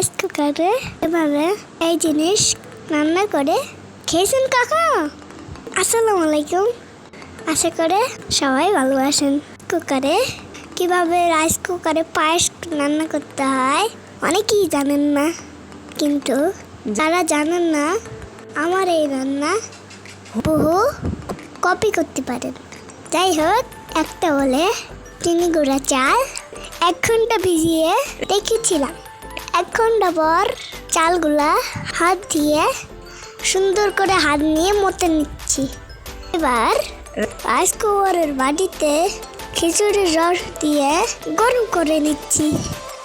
Rice কুকারে এভাবে এই জিনিস রান্না করে খেয়েছেন কাকা? আসসালামু আলাইকুম। আশা করে সবাই ভালোবাসেন। কুকারে কিভাবে রাইস কুকারে পায়েস রান্না করতে হয় অনেকেই জানেন না, কিন্তু যারা জানেন না আমার এই রান্না বহু কপি করতে পারেন। যাই হোক, একটা বলে চিনি গুঁড়া চাল 1 ঘন্টা ভিজিয়ে রেখেছিলাম। 1 ঘন্টা পর চালগুলা হাত দিয়ে সুন্দর করে হাত নিয়ে মতে নিচ্ছি। এবার রাইস কুকারের বাটিতে খিচুড়ির রস দিয়ে গরম করে নিচ্ছি।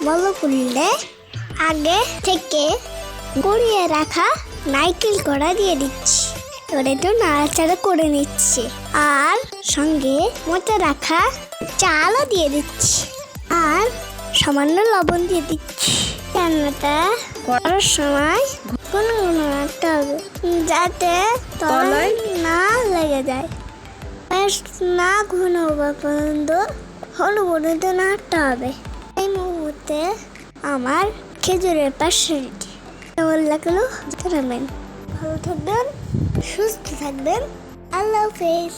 বলক উঠলে আগে থেকে গড়িয়ে রাখা নারকেল কোড়া দিয়ে দিচ্ছি। এবার একটু নাড়াচাড়া করে নিচ্ছি, আর সঙ্গে মতে রাখা চালও দিয়ে দিচ্ছি, আর সামান্য লবণ দিয়ে দিচ্ছি। রান্নাটা করার সময় ঘন ঘন রাখতে হবে, যাতে তলায় না লেগে যায়। না ঘন হওয়া পর্যন্ত পর্যন্ত নাড়তে হবে। এই মুহূর্তে আমার খেজুরের পাশ রেডি। কেমন লাগলো জানাবেন। ভালো থাকবেন, সুস্থ থাকবেন। আল্লাহ হাফেজ।